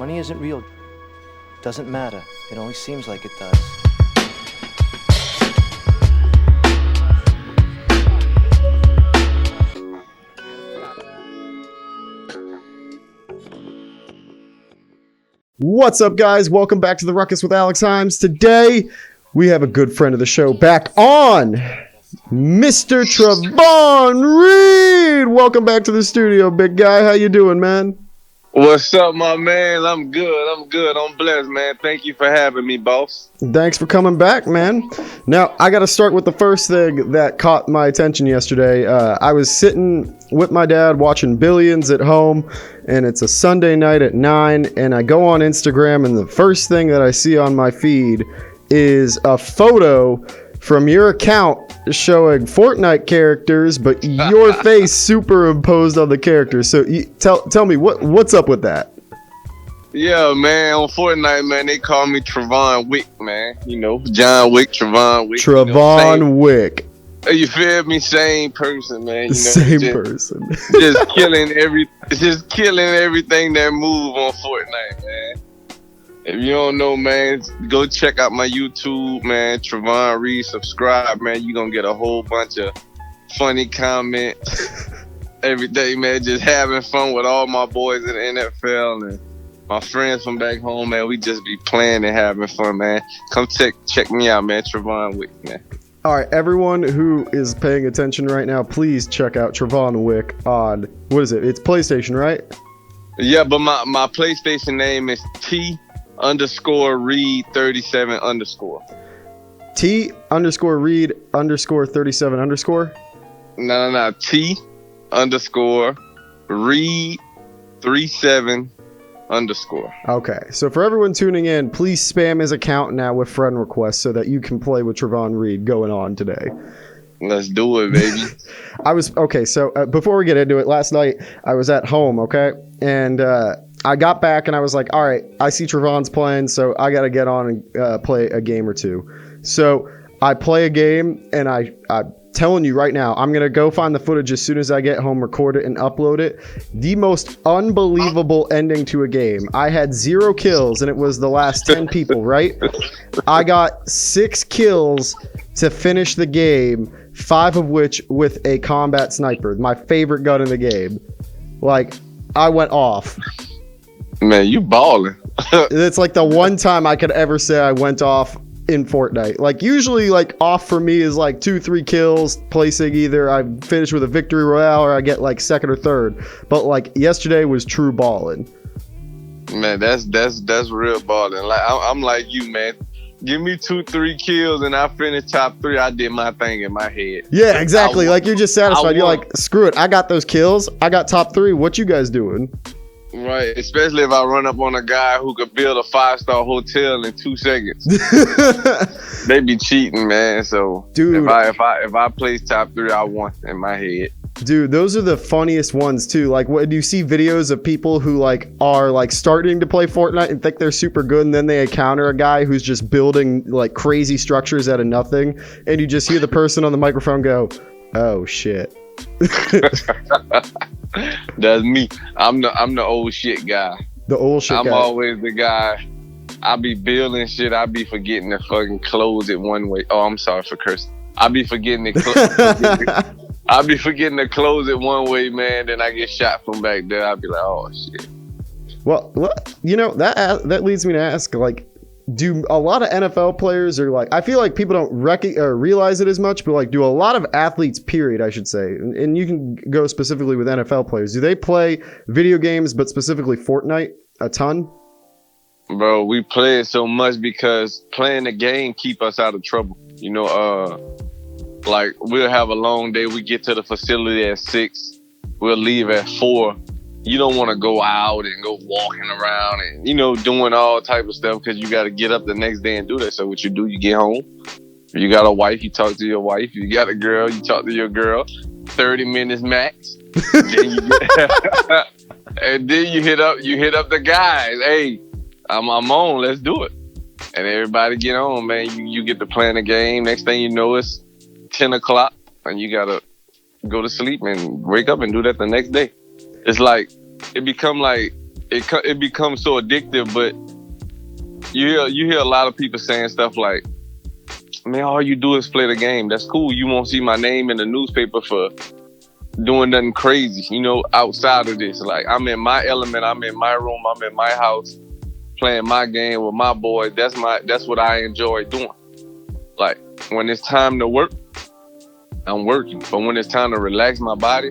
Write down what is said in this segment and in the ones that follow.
Money isn't real. Doesn't matter. It only seems like it does. What's up, guys? Welcome back to the Ruckus with Alex Himes. Today, we have a good friend of the show back on, Mr. Trovon Reed. Welcome back to the studio, big guy. How you doing, man? What's up, my man? I'm good. I'm blessed, man. Thank you for having me, boss. Thanks for coming back, man. Now, I got to start with the first thing that caught my attention yesterday. I was sitting with my dad watching Billions at home, and it's a Sunday night at 9, and I go on Instagram, and the first thing that I see on my feed is a photo from your account showing Fortnite characters, but your face superimposed on the characters. So tell me what's up with that? Yeah, man, on Fortnite, man, they call me Trovon Wick, man. You know, John Wick, Trovon Wick. Trovon Wick. You feel me? Same person, man. You know, Same person. just killing everything that move on Fortnite, man. If you don't know, man, go check out my YouTube, man. Trovon Reed, subscribe, man. You gonna get a whole bunch of funny comments every day, man. Just having fun with all my boys in the NFL and my friends from back home, man. We just be playing and having fun, man. Come check me out, man. Trovon Wick, man. All right, everyone who is paying attention right now, please check out Trovon Wick on, what is it? It's PlayStation, right? Yeah, but my PlayStation name is T_Reed 37_. T_Reed _37_? No. T_Reed 37_. Okay, so for everyone tuning in, please spam his account now with friend requests so that you can play with Trovon Reed going on today. Let's do it, baby. Before we get into it, last night I was at home, okay? And I got back and I was like, all right, I see Trovon's playing, so I got to get on and play a game or two. So I play a game, and I'm telling you right now, I'm going to go find the footage as soon as I get home, record it, and upload it. The most unbelievable ending to a game. I had 0 kills, and it was the last 10 people, right? I got 6 kills to finish the game, 5 of which with a combat sniper, my favorite gun in the game. Like, I went off. Man, you balling. It's like the one time I could ever say I went off in Fortnite. Like, usually, like, off for me is like 2-3 kills, placing either I finish with a victory royale or I get like second or third. But like yesterday was true balling. Man, that's real balling. Like I'm like you, man. Give me 2-3 kills and I finish top 3. I did my thing in my head. Yeah, exactly. Like, you're just satisfied. You're like, screw it. I got those kills. I got top 3. What you guys doing? Right, especially if I run up on a guy who could build a 5-star hotel in 2 seconds. They be cheating, man. So, dude, if I place top 3, I won in my head. Dude, those are the funniest ones too. Like, what do you see videos of people who like are like starting to play Fortnite and think they're super good, and then they encounter a guy who's just building like crazy structures out of nothing, and you just hear the person on the microphone go, "Oh shit." That's me. I'm the old shit guy. The old shit guy. I'm always the guy. I be building shit. I be forgetting to fucking close it one way. Oh, I'm sorry for cursing. I be forgetting to I be forgetting to close it one way, man. Then I get shot from back there. I be like, oh shit. Well, you know, that leads me to ask, like, do a lot of NFL players, or like, I feel like people don't realize it as much, but like, do a lot of athletes, period, I should say, and you can go specifically with NFL players, do they play video games, but specifically Fortnite, a ton? Bro, we play it so much because playing the game keep us out of trouble. You know, like, we'll have a long day. We get to the facility at 6. We'll leave at 4. You don't want to go out and go walking around and, you know, doing all type of stuff because you got to get up the next day and do that. So what you do, you get home. If you got a wife, you talk to your wife. If you got a girl, you talk to your girl. 30 minutes max. And then you hit up the guys. Hey, I'm on. Let's do it. And everybody get on, man. You get to playing the game. Next thing you know, it's 10 o'clock and you got to go to sleep and wake up and do that the next day. It's like, it become like it becomes so addictive. But you hear a lot of people saying stuff like, man, all you do is play the game. That's cool. You won't see my name in the newspaper for doing nothing crazy, outside of this. Like, I'm in my element, I'm in my room, I'm in my house, playing my game with my boys. That's what I enjoy doing. Like, when it's time to work, I'm working. But when it's time to relax my body,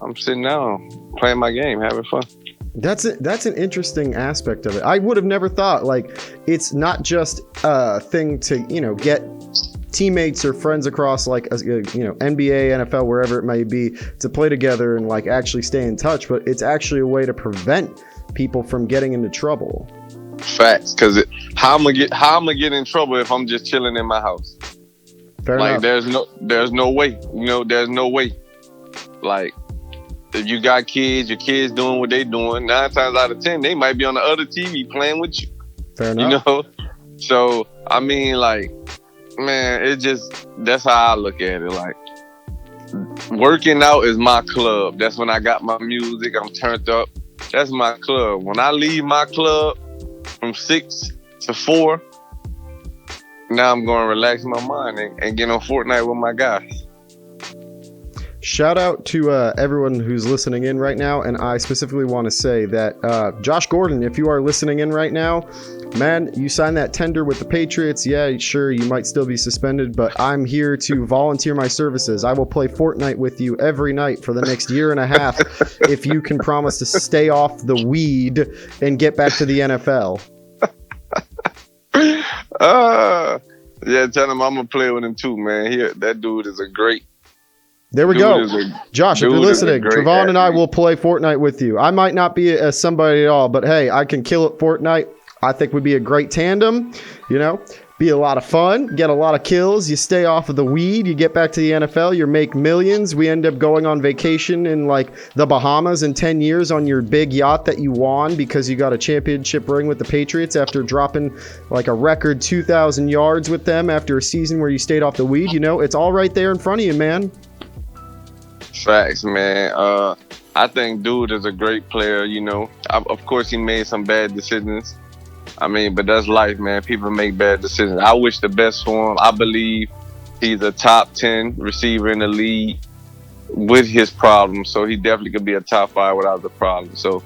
I'm sitting down, playing my game, having fun. That's an interesting aspect of it. I would have never thought, like, it's not just a thing to, get teammates or friends across, like, NBA, NFL, wherever it may be, to play together and, like, actually stay in touch, but it's actually a way to prevent people from getting into trouble. Facts, because how I'm gonna get in trouble if I'm just chilling in my house? Fair enough. There's no way. There's no way. Like, if you got kids, your kids doing what they doing, 9 times out of 10, they might be on the other TV playing with you. Fair enough. So, I mean, like, man, that's how I look at it. Like, working out is my club. That's when I got my music, I'm turned up. That's my club. When I leave my club from 6 to 4, now I'm going to relax my mind and get on Fortnite with my guys. Shout out to everyone who's listening in right now, and I specifically want to say that Josh Gordon, if you are listening in right now, man, you signed that tender with the Patriots. Yeah, sure, you might still be suspended, but I'm here to volunteer my services. I will play Fortnite with you every night for the next year and a half if you can promise to stay off the weed and get back to the NFL. Yeah, tell him I'm going to play with him too, man. That dude is a great. There we go. Josh, if you're listening, Trovon and I will play Fortnite with you. I might not be somebody at all, but hey, I can kill at Fortnite. I think we'd be a great tandem, be a lot of fun, get a lot of kills. You stay off of the weed, you get back to the NFL, you make millions. We end up going on vacation in like the Bahamas in 10 years on your big yacht that you won because you got a championship ring with the Patriots after dropping like a record 2,000 yards with them after a season where you stayed off the weed. It's all right there in front of you, man. Facts, man. I think dude is a great player, of course he made some bad decisions. But that's life, man. People make bad decisions. I wish the best for him. I believe he's a top 10 receiver in the league with his problems, so he definitely could be a top 5 without the problem. So,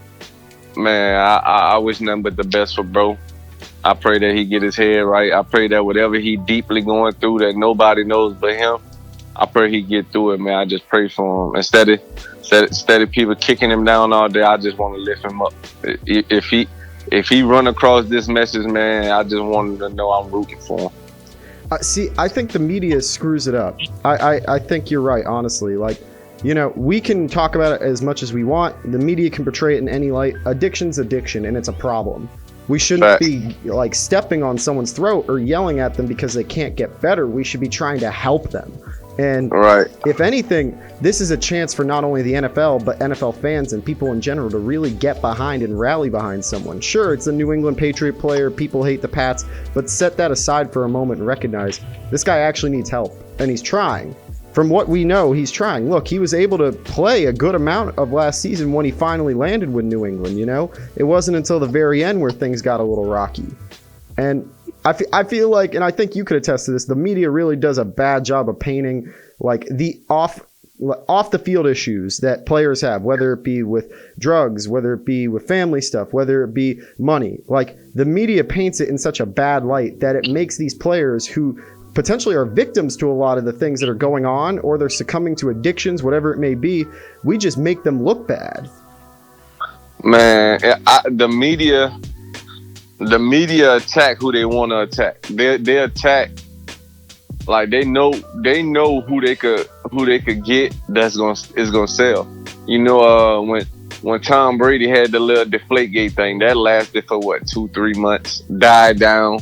man, I wish nothing but the best for bro. I pray that he get his head right. I pray that whatever he deeply going through that nobody knows but him, I pray he get through it, man. I just pray for him. Instead of people kicking him down all day, I just want to lift him up. If he run across this message, man, I just want him to know I'm rooting for him. See, I think the media screws it up. I think you're right, honestly. Like, we can talk about it as much as we want. The media can portray it in any light. Addiction's addiction, and it's a problem. We shouldn't be like stepping on someone's throat or yelling at them because they can't get better. We should be trying to help them. And if anything, this is a chance for not only the NFL, but NFL fans and people in general to really get behind and rally behind someone. Sure, it's a New England Patriot player. People hate the Pats, but set that aside for a moment and recognize this guy actually needs help, and he's trying. From what we know, he's trying. Look, he was able to play a good amount of last season when he finally landed with New England, It wasn't until the very end where things got a little rocky. And I feel like, and I think you could attest to this, the media really does a bad job of painting like the off the field issues that players have, whether it be with drugs, whether it be with family stuff, whether it be money. Like, the media paints it in such a bad light that it makes these players who potentially are victims to a lot of the things that are going on, or they're succumbing to addictions, whatever it may be, we just make them look bad. Man, the media attack who they want to attack. They attack like they know who they could get is gonna sell. When Tom Brady had the little Deflategate thing that lasted for 2-3 months, died down.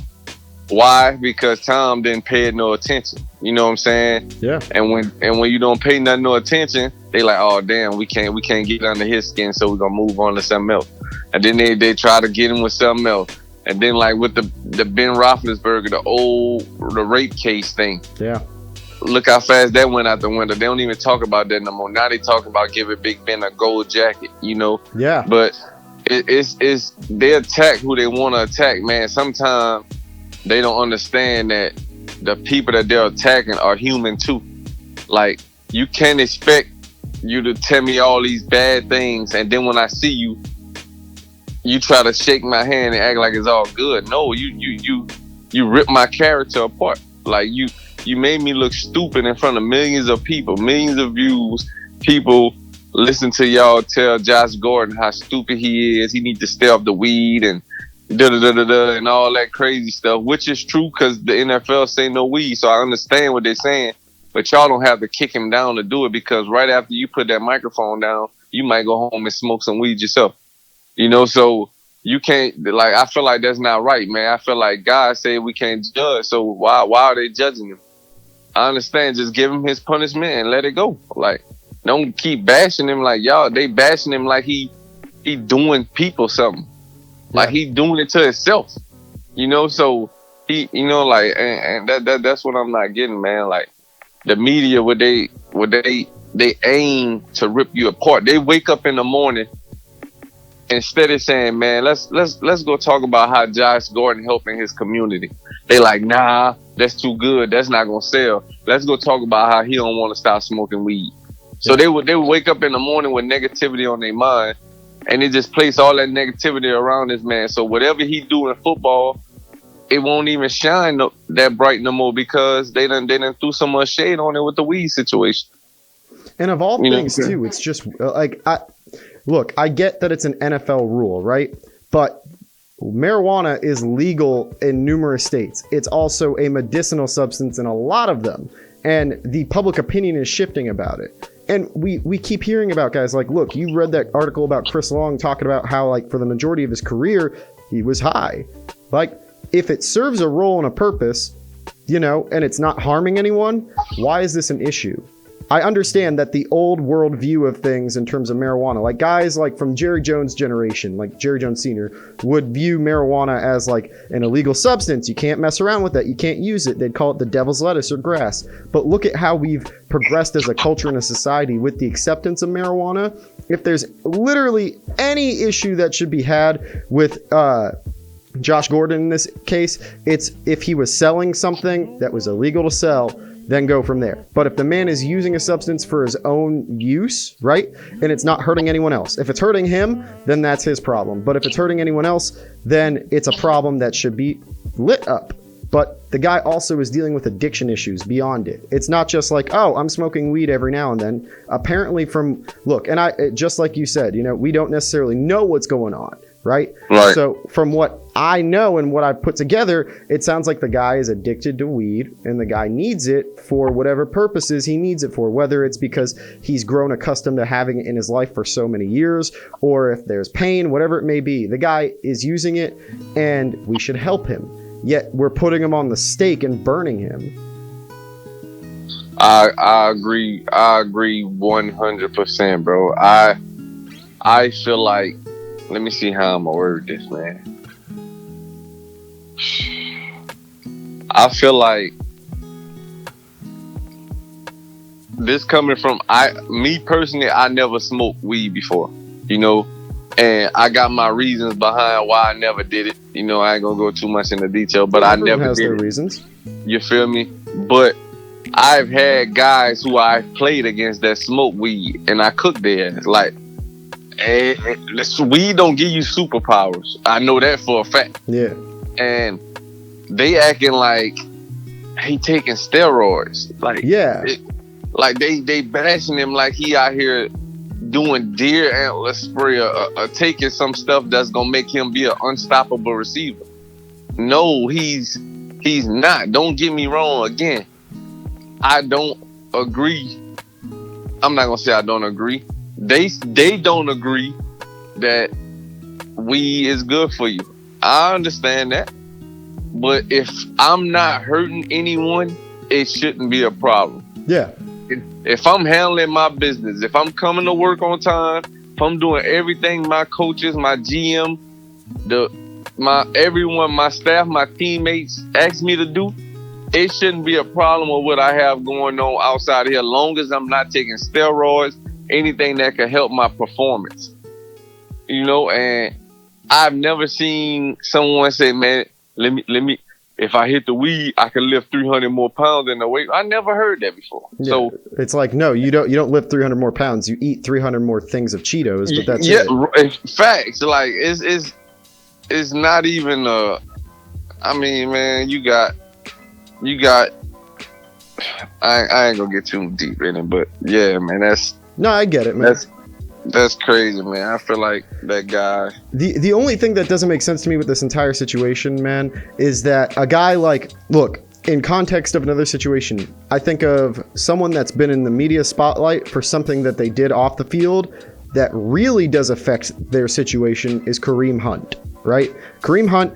Why? Because Tom didn't pay no attention. You know what I'm saying? Yeah. And when you don't pay no attention, they like, oh damn, we can't get under his skin, so we're gonna move on to something else. And then they try to get him with something else. And then like with the Ben Roethlisberger, the rape case thing. Yeah. Look how fast that went out the window. They don't even talk about that no more. Now they talk about giving Big Ben a gold jacket, Yeah. But it's they attack who they want to attack, man. Sometimes they don't understand that the people that they're attacking are human too. Like, you can't expect you to tell me all these bad things, and then when I see you, you try to shake my hand and act like it's all good. No, you rip my character apart. Like, you made me look stupid in front of millions of people, millions of views. People listen to y'all tell Josh Gordon how stupid he is. He needs to stay off the weed and da-da-da-da-da and all that crazy stuff, which is true because the NFL say no weed. So I understand what they're saying, but y'all don't have to kick him down to do it, because right after you put that microphone down, you might go home and smoke some weed yourself. You know, so you can't, like, I feel like that's not right, man. I feel like God said we can't judge, so why are they judging him? I understand, just give him his punishment and let it go. Like, don't keep bashing him like y'all. They bashing him like he doing people something. Like, he doing it to himself. You know, so he, you know, like, and that's what I'm not getting, man. Like, the media, they aim to rip you apart. They wake up in the morning, instead of saying, man, let's go talk about how Josh Gordon helping his community. They like, nah, that's too good. That's not gonna sell. Let's go talk about how he don't want to stop smoking weed. So they would wake up in the morning with negativity on their mind, and they just place all that negativity around this man. So whatever he do in football, it won't even shine that bright no more, because they done threw so much shade on it with the weed situation. And of all things too, it's just like, look, I get that it's an NFL rule, right? But marijuana is legal in numerous states. It's also a medicinal substance in a lot of them. And the public opinion is shifting about it. And we keep hearing about guys like, look, you read that article about Chris Long talking about how, like, for the majority of his career, he was high. Like, if it serves a role and a purpose, you know, and it's not harming anyone, why is this an issue? I understand that the old world view of things in terms of marijuana, like guys like from Jerry Jones' generation, like Jerry Jones Sr., would view marijuana as like an illegal substance. You can't mess around with that. You can't use it. They'd call it the devil's lettuce or grass. But look at how we've progressed as a culture and a society with the acceptance of marijuana. If there's literally any issue that should be had with Josh Gordon in this case, it's if he was selling something that was illegal to sell, then go from there. But if the man is using a substance for his own use, right, and it's not hurting anyone else, if it's hurting him, then that's his problem. But if it's hurting anyone else, then it's a problem that should be lit up. But the guy also is dealing with addiction issues beyond it. It's not just like, oh, I'm smoking weed every now and then. Apparently and I, just like you said, you know, we don't necessarily know what's going on. Right? So from what I know and what I've put together, it sounds like the guy is addicted to weed, and the guy needs it for whatever purposes he needs it for, whether it's because he's grown accustomed to having it in his life for so many years, or if there's pain, whatever it may be. The guy is using it, and we should help him. Yet we're putting him on the stake and burning him. I agree 100%, bro. I feel like, let me see how I'm gonna word this, man. I feel like this coming from me personally, I never smoked weed before, you know, and I got my reasons behind why I never did it. You know, I ain't gonna go too much into detail, but I never has did their it. Reasons. You feel me? But I've had guys who I've played against that smoke weed, and I cooked theirs. Like, weed don't give you superpowers. I know that for a fact. Yeah. And they acting like he taking steroids. Like, yeah. Like they bashing him like he out here doing deer antler spray or taking some stuff that's gonna make him be an unstoppable receiver. No, he's not. Don't get me wrong. Again, I don't agree. I'm not gonna say I don't agree. They don't agree that weed is good for you. I understand that. But if I'm not hurting anyone, it shouldn't be a problem. Yeah. If I'm handling my business, if I'm coming to work on time, if I'm doing everything my coaches, my GM, everyone, my staff, my teammates ask me to do, it shouldn't be a problem with what I have going on outside of here, long as I'm not taking steroids, anything that can help my performance. You know, and I've never seen someone say, "Man, let me. If I hit the weed, I can lift 300 more pounds in the weight." I never heard that before. Yeah. So It's like, no, you don't lift 300 more pounds. You eat 300 more things of Cheetos, but that's yeah, it. facts. Like it's not even I mean, man, you got. I ain't gonna get too deep in it, but yeah, man, No, I get it, man. That's crazy, man. I feel like that guy. The only thing that doesn't make sense to me with this entire situation, man, is that a guy like, look, in context of another situation, I think of someone that's been in the media spotlight for something that they did off the field that really does affect their situation is Kareem Hunt, right? Kareem Hunt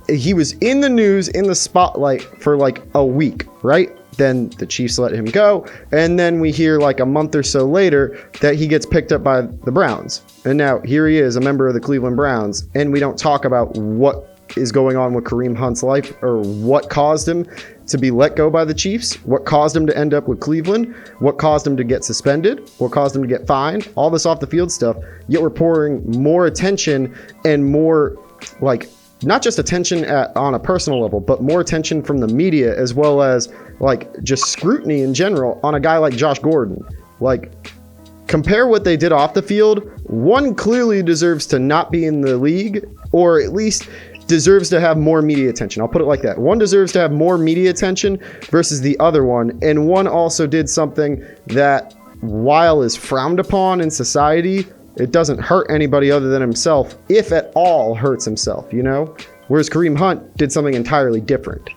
he was in the news, in the spotlight for like a week, right? Then the Chiefs let him go. And then we hear like a month or so later that he gets picked up by the Browns. And now here he is, a member of the Cleveland Browns. And we don't talk about what is going on with Kareem Hunt's life or what caused him to be let go by the Chiefs, what caused him to end up with Cleveland, what caused him to get suspended, what caused him to get fined, all this off the field stuff. Yet we're pouring more attention and more like, not just attention on a personal level, but more attention from the media as well as like just scrutiny in general on a guy like Josh Gordon. Like, compare what they did off the field. One clearly deserves to not be in the league, or at least deserves to have more media attention. I'll put it like that. One deserves to have more media attention versus the other one. And one also did something that, while is frowned upon in society, it doesn't hurt anybody other than himself, if at all hurts himself, you know? Whereas Kareem Hunt did something entirely different.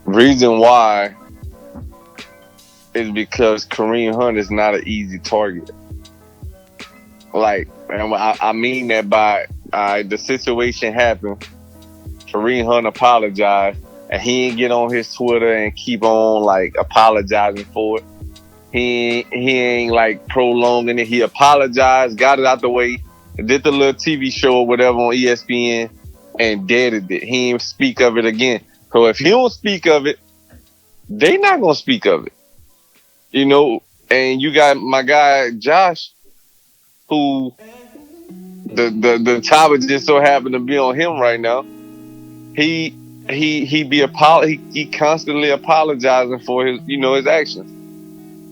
Reason why is because Kareem Hunt is not an easy target. Like, and I mean that by the situation happened. Kareem Hunt apologized, and he didn't get on his Twitter and keep on like apologizing for it. He ain't like prolonging it. He apologized, got it out the way, did the little TV show or whatever on ESPN, and deaded it. He didn't speak of it again. So if he don't speak of it, they not gonna speak of it. You know, and you got my guy Josh, who the topic just so happened to be on him right now. He constantly apologizing for his actions.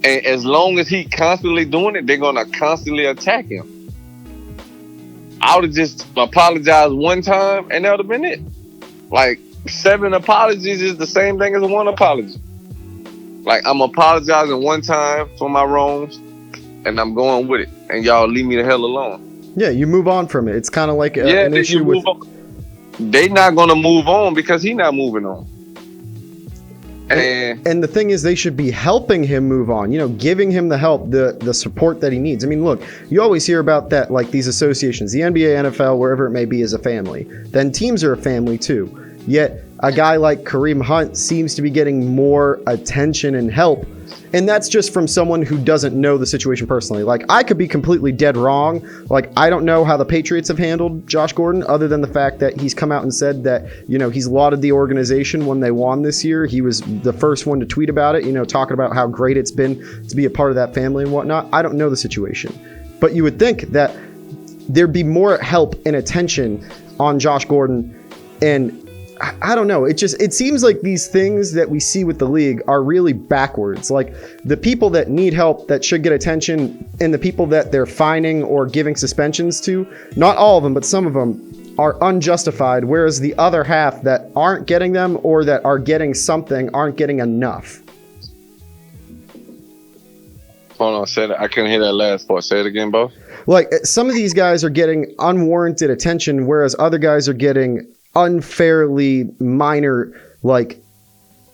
And as long as he constantly doing it, they're gonna constantly attack him. I would have just apologized one time and that would have been it. Like 7 apologies is the same thing as 1 apology. Like, I'm apologizing one time for my wrongs and I'm going with it. And y'all leave me the hell alone. Yeah, you move on from it. It's kind of like an issue with... They not gonna move on because he not moving on. And the thing is, they should be helping him move on, giving him the help, the support that he needs. I mean, look, you always hear about that, like these associations, the NBA, NFL, wherever it may be, is a family. Then teams are a family too. Yet a guy like Kareem Hunt seems to be getting more attention and help. And that's just from someone who doesn't know the situation personally. Like, I could be completely dead wrong. Like, I don't know how the Patriots have handled Josh Gordon, other than the fact that he's come out and said that, he's lauded the organization when they won this year. He was the first one to tweet about it, talking about how great it's been to be a part of that family and whatnot. I don't know the situation. But you would think that there'd be more help and attention on Josh Gordon. And I don't know. It seems like these things that we see with the league are really backwards. Like, the people that need help that should get attention and the people that they're fining or giving suspensions to, not all of them, but some of them are unjustified. Whereas the other half that aren't getting them or that are getting something aren't getting enough. Hold on, say that. I couldn't hear that last part. Say it again, Bo. Like, some of these guys are getting unwarranted attention, whereas other guys are getting unfairly minor like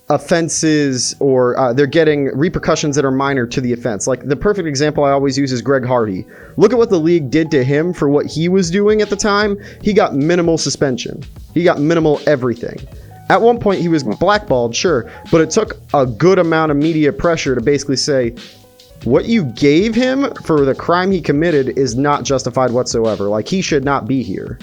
offenses, or they're getting repercussions that are minor to the offense. Like, the perfect example I always use is Greg Hardy. Look at what the league did to him for what he was doing at the time. He got minimal suspension. He got minimal everything. At one point he was blackballed, sure, but it took a good amount of media pressure to basically say, what you gave him for the crime he committed is not justified whatsoever. Like, he should not be here.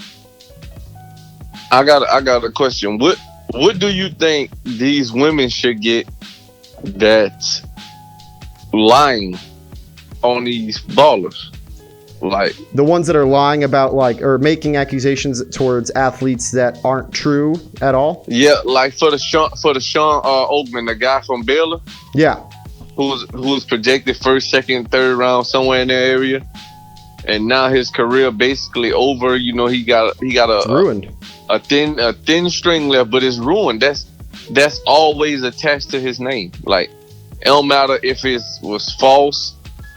I got a question. What do you think these women should get that's lying on these ballers? Like the ones that are lying about or making accusations towards athletes that aren't true at all. Yeah, like for the Sean Oakman, the guy from Baylor. Yeah. Who's projected first, second, third round somewhere in that area, and now his career basically over. You know, he got ruined. A thin string left, but it's ruined. That's always attached to his name. Like, it don't matter if it was false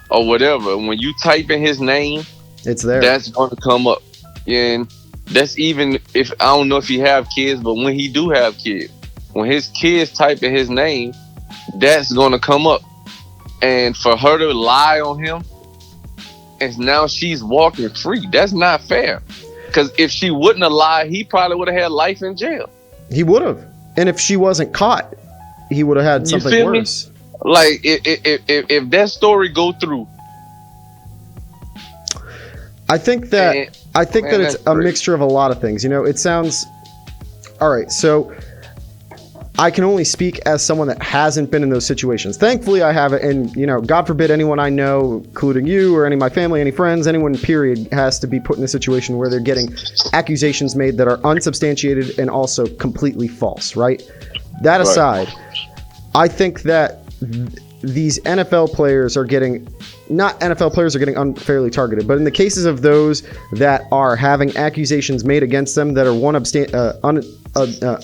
or whatever. When you type in his name, it's there. That's gonna come up. And that's even if I don't know if he have kids, but when he do have kids, when his kids type in his name, that's gonna come up. And for her to lie on him, and now she's walking free. That's not fair. Because if she wouldn't have lied, he probably would have had life in jail. He would have. And if she wasn't caught, he would have had something worse. Like if that story go through, I think that it's a mixture of a lot of things. You know, it sounds all right. So I can only speak as someone that hasn't been in those situations. Thankfully, I haven't. And, you know, God forbid anyone I know, including you or any of my family, any friends, anyone, period, has to be put in a situation where they're getting accusations made that are unsubstantiated and also completely false, right? That aside, I think that these NFL players are getting, not NFL players are getting unfairly targeted, but in the cases of those that are having accusations made against them that are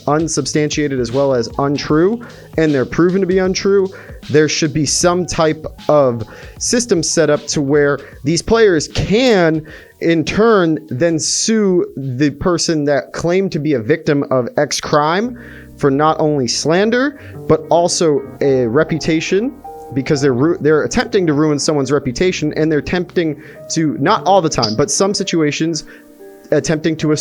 unsubstantiated as well as untrue, and they're proven to be untrue, there should be some type of system set up to where these players can in turn then sue the person that claimed to be a victim of X crime for not only slander but also a reputation, because they're attempting to ruin someone's reputation, and they're attempting to, not all the time, but some situations, attempting to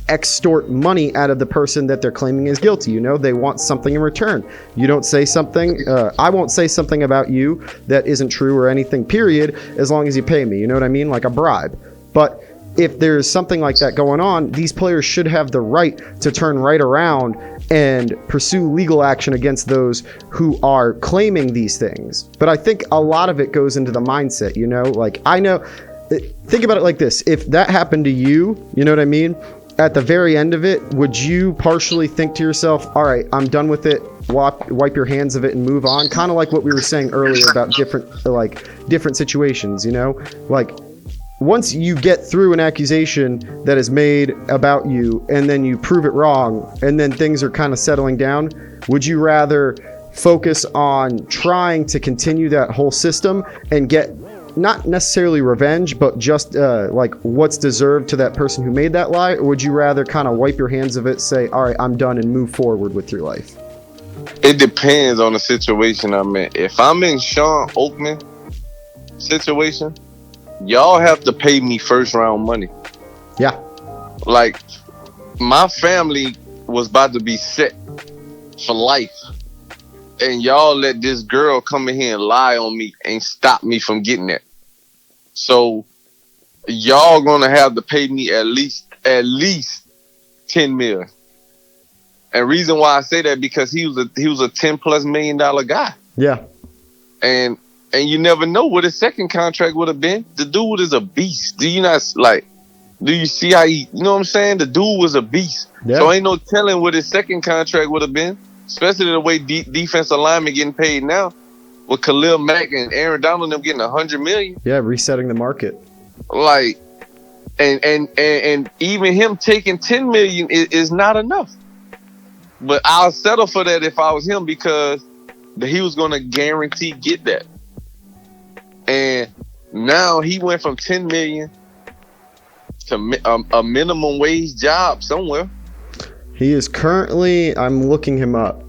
extort money out of the person that they're claiming is guilty. You know, they want something in return. You don't say something, I won't say something about you that isn't true or anything, period, as long as you pay me. You know what I mean? Like a bribe. But if there's something like that going on, these players should have the right to turn right around and pursue legal action against those who are claiming these things. But I think a lot of it goes into the mindset, you know? Like, I know, think about it like this. If that happened to you, you know what I mean? At the very end of it, would you partially think to yourself, all right, I'm done with it, wipe your hands of it and move on? Kind of like what we were saying earlier about different situations, you know? Like, once you get through an accusation that is made about you and then you prove it wrong and then things are kind of settling down, would you rather focus on trying to continue that whole system and get not necessarily revenge, but just like what's deserved to that person who made that lie? Or would you rather kind of wipe your hands of it, say, all right, I'm done, and move forward with your life? It depends on the situation I'm in. If I'm in Sean Oakman situation, y'all have to pay me first round money. Yeah. Like, my family was about to be set for life, and y'all let this girl come in here and lie on me and stop me from getting that. So y'all gonna have to pay me at least 10 million. And reason why I say that, because he was a $10+ million guy. Yeah. And you never know what his second contract would have been. The dude is a beast. Do you see how you know what I'm saying? The dude was a beast. Yeah. So ain't no telling what his second contract would have been, especially the way defensive linemen getting paid now, with Khalil Mack and Aaron Donald them getting $100 million. Yeah, resetting the market. Like, and even him taking $10 million is not enough. But I'll settle for that if I was him, because he was going to guarantee get that. And now he went from $10 million to a minimum wage job somewhere. He is currently, I'm looking him up.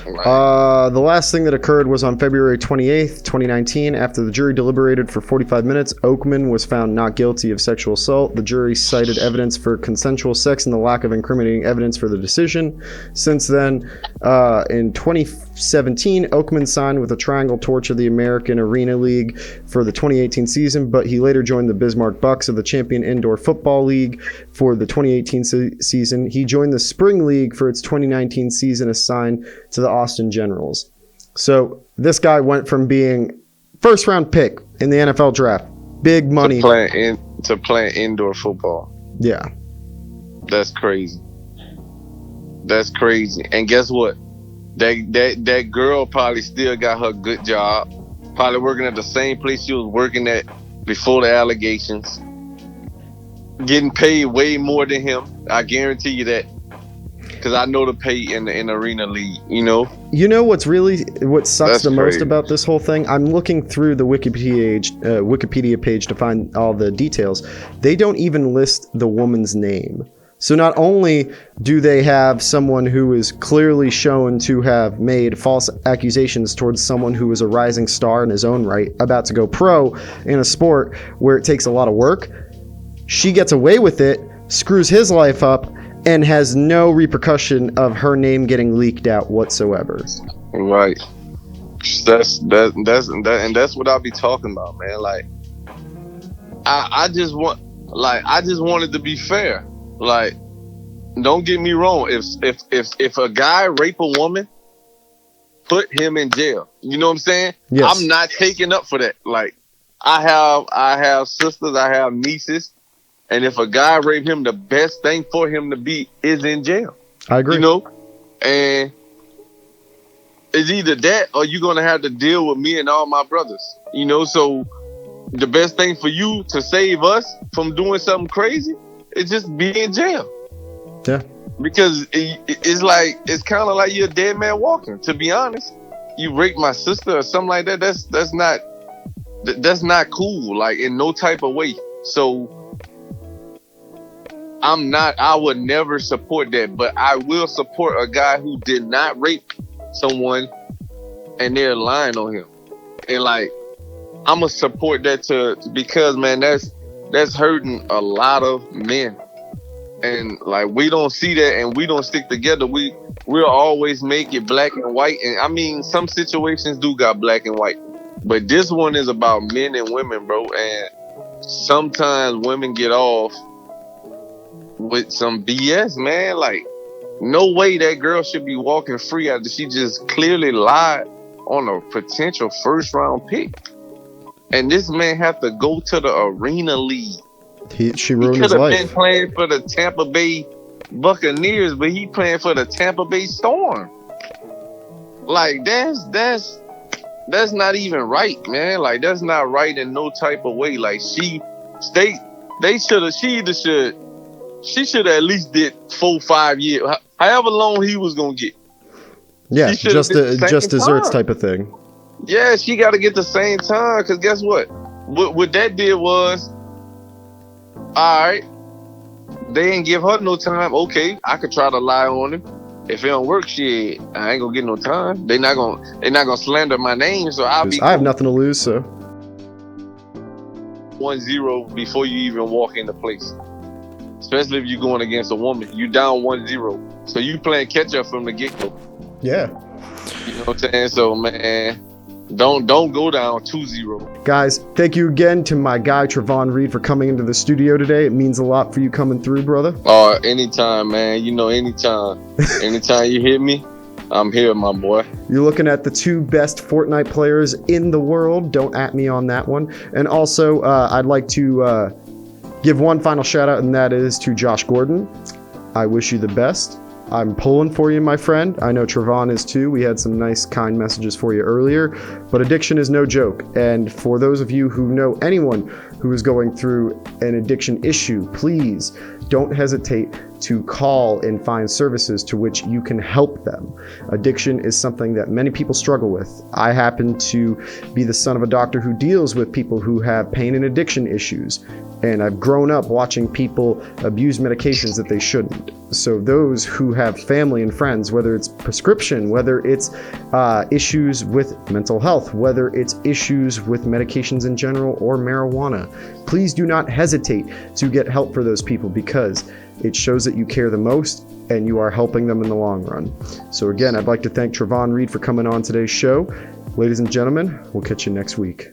The last thing that occurred was on February 28th, 2019. After the jury deliberated for 45 minutes, Oakman was found not guilty of sexual assault. The jury cited evidence for consensual sex and the lack of incriminating evidence for the decision. Since then, in 2017, Oakman signed with the Triangle Torch of the American Arena League for the 2018 season, but he later joined the Bismarck Bucks of the Champion Indoor Football League for the 2018 season. He joined the Spring League for its 2019 season, assigned to the Austin Generals. So this guy went from being first round pick in the NFL draft. Big money. To play indoor football. Yeah. That's crazy. That's crazy. And guess what? That girl probably still got her good job. Probably working at the same place she was working at before the allegations. Getting paid way more than him. I guarantee you that. Because I know the pay in the Arena League, you know? You know what sucks That's the most crazy. about this whole thing? I'm looking through the Wikipedia page to find all the details. They don't even list the woman's name. So not only do they have someone who is clearly shown to have made false accusations towards someone who is a rising star in his own right, about to go pro in a sport where it takes a lot of work, she gets away with it, screws his life up, and has no repercussion of her name getting leaked out whatsoever. Right. That's what I'll be talking about, man. Like, I just wanted to be fair. Like, don't get me wrong. If a guy rape a woman, put him in jail. You know what I'm saying? Yes. I'm not taking up for that. Like, I have sisters, I have nieces, and if a guy rape him, the best thing for him to be is in jail. I agree. You know, and it's either that or you're gonna have to deal with me and all my brothers. You know, so the best thing for you to save us from doing something crazy is just be in jail. Yeah. Because it's kind of like you're a dead man walking. To be honest, you rape my sister or something like that. That's not cool. Like, in no type of way. So I would never support that, but I will support a guy who did not rape someone and they're lying on him. And like, I'm gonna support that because man, that's hurting a lot of men. And like, we don't see that and we don't stick together. We'll always make it black and white. And I mean, some situations do got black and white, but this one is about men and women, bro. And sometimes women get off with some BS, man. Like, no way that girl should be walking free after she just clearly lied on a potential first round pick. And this man have to go to the Arena League. She ruined his life. He could have been playing for the Tampa Bay Buccaneers, but he playing for the Tampa Bay Storm. Like, that's not even right, man. Like, that's not right in no type of way. Like, she should have at least did 4-5 years, however long he was gonna get. Yeah, just desserts type of thing. Yeah, she got to get the same time, because guess what? What that did was, all right, they didn't give her no time. Okay, I could try to lie on him. If it don't work, shit, I ain't gonna get no time. They're not gonna slander my name, so I have nothing to lose. So 1-0 before you even walk into place. Especially if you're going against a woman, you down 1-0, so you playing catch up from the get go. Yeah. You know what I'm saying? So man, don't go down 2-0. Guys, thank you again to my guy Trovon Reed for coming into the studio today. It means a lot for you coming through, brother. Anytime, man. You know, anytime. Anytime you hit me, I'm here, my boy. You're looking at the two best Fortnite players in the world. Don't at me on that one. And also, I'd like to give one final shout out, and that is to Josh Gordon. I wish you the best. I'm pulling for you, my friend. I know Trovon is too. We had some nice, kind messages for you earlier, but addiction is no joke. And for those of you who know anyone who is going through an addiction issue, please don't hesitate to call and find services to which you can help them. Addiction is something that many people struggle with. I happen to be the son of a doctor who deals with people who have pain and addiction issues. And I've grown up watching people abuse medications that they shouldn't. So those who have family and friends, whether it's prescription, whether it's issues with mental health, whether it's issues with medications in general or marijuana, please do not hesitate to get help for those people, because it shows that you care the most and you are helping them in the long run. So again, I'd like to thank Trovon Reed for coming on today's show. Ladies and gentlemen, we'll catch you next week.